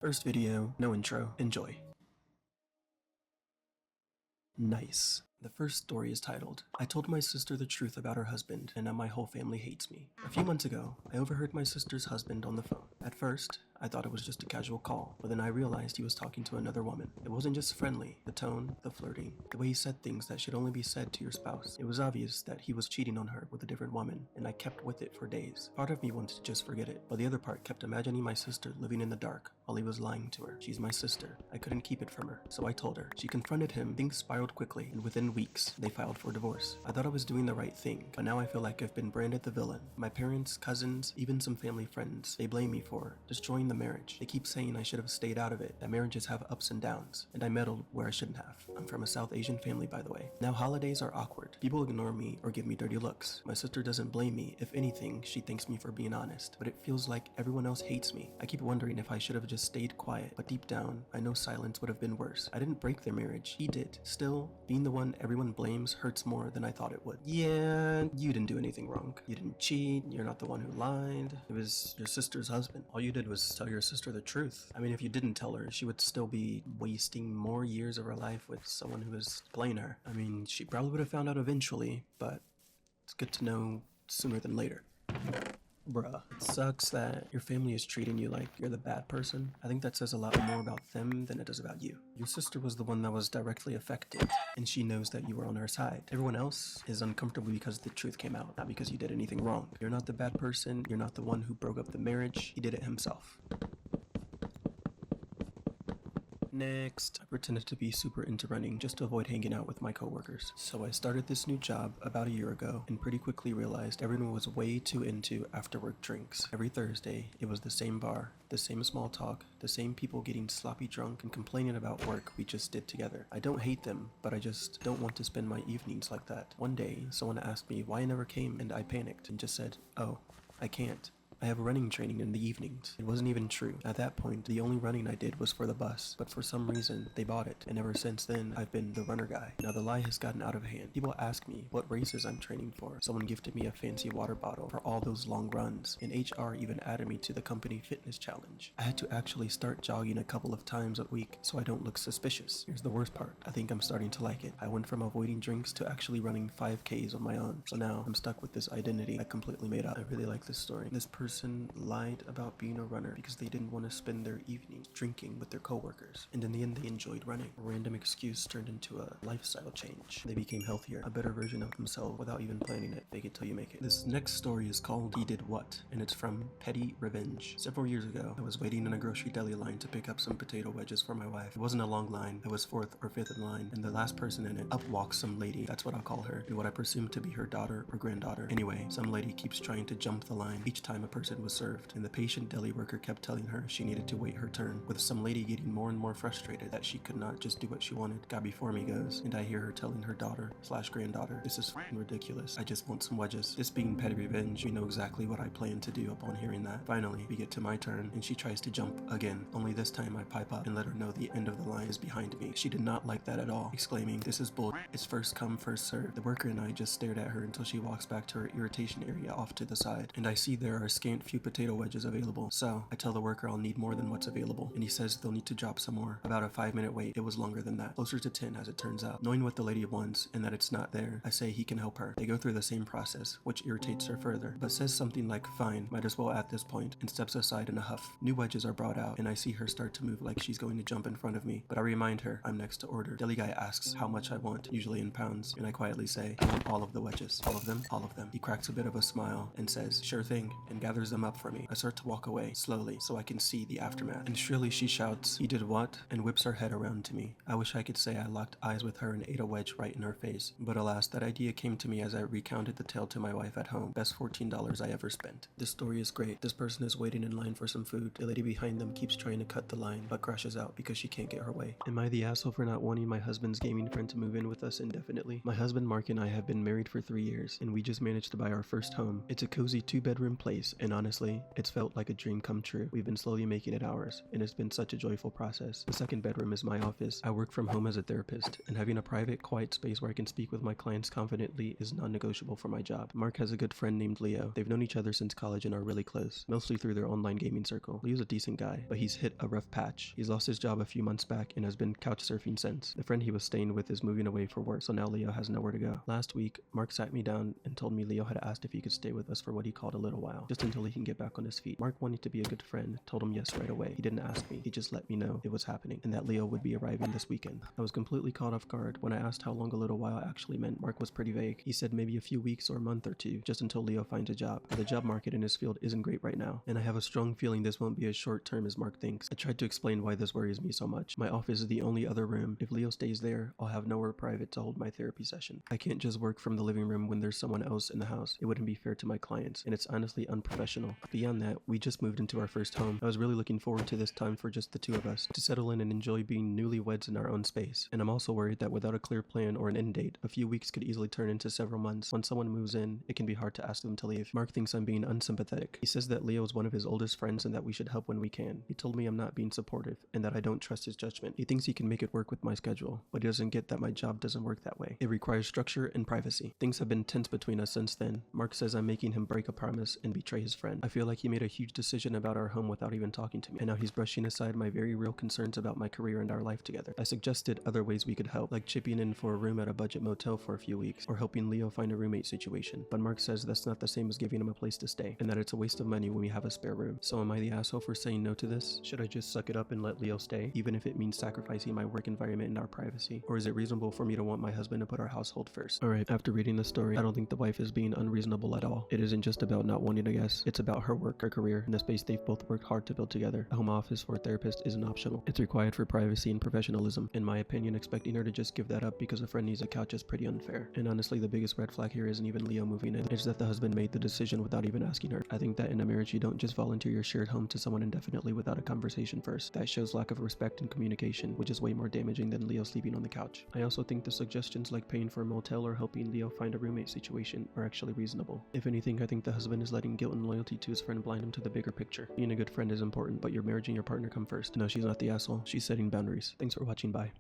First video, no intro, enjoy. Nice. The first story is titled, I told my sister the truth about her husband, and now my whole family hates me. A few months ago, I overheard my sister's husband on the phone. At first, I thought it was just a casual call, but then I realized he was talking to another woman. It wasn't just friendly, the tone, the flirting, the way he said things that should only be said to your spouse. It was obvious that he was cheating on her with a different woman, and I kept with it for days. Part of me wanted to just forget it, but the other part kept imagining my sister living in the dark while he was lying to her. She's my sister. I couldn't keep it from her, so I told her. She confronted him, things spiraled quickly, and within weeks, they filed for divorce. I thought I was doing the right thing, but now I feel like I've been branded the villain. My parents, cousins, even some family friends, they blame me for destroying the marriage. They keep saying I should have stayed out of it, that marriages have ups and downs, and I meddled where I shouldn't have. I'm from a South Asian family, by the way. Now holidays are awkward. People ignore me or give me dirty looks. My sister doesn't blame me. If anything, she thanks me for being honest, but it feels like everyone else hates me. I keep wondering if I should have just stayed quiet, but deep down, I know silence would have been worse. I didn't break their marriage. He did. Still, being the one everyone blames hurts more than I thought it would. Yeah, you didn't do anything wrong. You didn't cheat. You're not the one who lied. It was your sister's husband. All you did was tell your sister the truth. I mean, if you didn't tell her, she would still be wasting more years of her life with someone who was playing her. I mean, she probably would have found out eventually, but it's good to know sooner than later. Bruh, it sucks that your family is treating you like you're the bad person. I think that says a lot more about them than it does about you. Your sister was the one that was directly affected, and she knows that you were on her side. Everyone else is uncomfortable because the truth came out, not because you did anything wrong. You're not the bad person, you're not the one who broke up the marriage, he did it himself. Next, I pretended to be super into running just to avoid hanging out with my coworkers. So I started this new job about a year ago and pretty quickly realized everyone was way too into after work drinks. Every Thursday, it was the same bar, the same small talk, the same people getting sloppy drunk and complaining about work we just did together. I don't hate them, but I just don't want to spend my evenings like that. One day, someone asked me why I never came, and I panicked and just said, "Oh, I can't. I have running training in the evenings." It wasn't even true. At that point, the only running I did was for the bus, but for some reason, they bought it, and ever since then, I've been the runner guy. Now the lie has gotten out of hand. People ask me what races I'm training for. Someone gifted me a fancy water bottle for all those long runs, and HR even added me to the company fitness challenge. I had to actually start jogging a couple of times a week so I don't look suspicious. Here's the worst part. I think I'm starting to like it. I went from avoiding drinks to actually running 5Ks on my own, so now I'm stuck with this identity I completely made up. I really like this story. This person lied about being a runner because they didn't want to spend their evenings drinking with their coworkers, and in the end they enjoyed running. A random excuse turned into a lifestyle change. They became healthier, a better version of themselves without even planning it. Fake it till you make it. This next story is called He Did What, and it's from Petty Revenge. Several years ago, I was waiting in a grocery deli line to pick up some potato wedges for my wife. It wasn't a long line. I was fourth or fifth in line, and the last person in it, up walks some lady, that's what I'll call her, and what I presume to be her daughter or granddaughter. Anyway, some lady keeps trying to jump the line each time a person was served, and the patient deli worker kept telling her she needed to wait her turn, with some lady getting more and more frustrated that she could not just do what she wanted. Guy before me goes, and I hear her telling her daughter slash granddaughter, "This is f***ing ridiculous. I just want some wedges." This being petty revenge, we know exactly what I plan to do upon hearing that. Finally, we get to my turn, and she tries to jump again, only this time I pipe up and let her know the end of the line is behind me. She did not like that at all, exclaiming, "This is bull. It's first come, first served." The worker and I just stared at her until she walks back to her irritation area off to the side, and I see there are scant few potato wedges available. So I tell the worker I'll need more than what's available, and he says they'll need to drop some more. About a 5-minute wait. It was longer than that, closer to 10 as it turns out. Knowing what the lady wants and that it's not there, I say he can help her. They go through the same process, which irritates her further, but says something like "fine, might as well at this point," and steps aside in a huff. New wedges are brought out, and I see her start to move like she's going to jump in front of me, but I remind her I'm next to order. Deli guy asks how much I want, usually in pounds, and I quietly say I want all of the wedges. All of them? All of them. He cracks a bit of a smile and says, "Sure thing," and gathers them up for me. I start to walk away, slowly, so I can see the aftermath. And shrilly she shouts, "He did what?" and whips her head around to me. I wish I could say I locked eyes with her and ate a wedge right in her face. But alas, that idea came to me as I recounted the tale to my wife at home. Best $14 I ever spent. This story is great. This person is waiting in line for some food. The lady behind them keeps trying to cut the line, but crashes out because she can't get her way. Am I the asshole for not wanting my husband's gaming friend to move in with us indefinitely? My husband Mark and I have been married for 3 years, and we just managed to buy our first home. It's a cozy 2-bedroom place, and honestly, it's felt like a dream come true. We've been slowly making it ours, and it's been such a joyful process. The second bedroom is my office. I work from home as a therapist, and having a private, quiet space where I can speak with my clients confidently is non-negotiable for my job. Mark has a good friend named Leo. They've known each other since college and are really close, mostly through their online gaming circle. Leo's a decent guy, but he's hit a rough patch. He's lost his job a few months back and has been couch surfing since. The friend he was staying with is moving away for work, so now Leo has nowhere to go. Last week, Mark sat me down and told me Leo had asked if he could stay with us for what he called a little while, just until he can get back on his feet. Mark, wanting to be a good friend, told him yes right away. He didn't ask me, he just let me know it was happening and that Leo would be arriving this weekend. I was completely caught off guard when I asked how long a little while actually meant. Mark was pretty vague. He said maybe a few weeks or a month or two, just until Leo finds a job. But the job market in his field isn't great right now, and I have a strong feeling this won't be as short term as Mark thinks. I tried to explain why this worries me so much. My office is the only other room. If Leo stays there, I'll have nowhere private to hold my therapy session. I can't just work from the living room when there's someone else in the house. It wouldn't be fair to my clients, and it's honestly unprofessional. Beyond that, we just moved into our first home. I was really looking forward to this time for just the two of us, to settle in and enjoy being newlyweds in our own space. And I'm also worried that without a clear plan or an end date, a few weeks could easily turn into several months. Once someone moves in, it can be hard to ask them to leave. Mark thinks I'm being unsympathetic. He says that Leo is one of his oldest friends and that we should help when we can. He told me I'm not being supportive and that I don't trust his judgment. He thinks he can make it work with my schedule, but he doesn't get that my job doesn't work that way. It requires structure and privacy. Things have been tense between us since then. Mark says I'm making him break a promise and betray his friend. I feel like he made a huge decision about our home without even talking to me, and now he's brushing aside my very real concerns about my career and our life together. I suggested other ways we could help, like chipping in for a room at a budget motel for a few weeks, or helping Leo find a roommate situation, but Mark says that's not the same as giving him a place to stay, and that it's a waste of money when we have a spare room. So am I the asshole for saying no to this? Should I just suck it up and let Leo stay, even if it means sacrificing my work environment and our privacy? Or is it reasonable for me to want my husband to put our household first? Alright, after reading the story, I don't think the wife is being unreasonable at all. It isn't just about not wanting a guest, it's about her work, her career, and the space they've both worked hard to build together. A home office for a therapist isn't optional. It's required for privacy and professionalism. In my opinion, expecting her to just give that up because a friend needs a couch is pretty unfair. And honestly, the biggest red flag here isn't even Leo moving in. It's that the husband made the decision without even asking her. I think that in a marriage, you don't just volunteer your shared home to someone indefinitely without a conversation first. That shows lack of respect and communication, which is way more damaging than Leo sleeping on the couch. I also think the suggestions like paying for a motel or helping Leo find a roommate situation are actually reasonable. If anything, I think the husband is letting guilt and loyalty to his friend blind him to the bigger picture. Being a good friend is important, but your marriage and your partner come first. No, she's not the asshole. She's setting boundaries. Thanks for watching. Bye.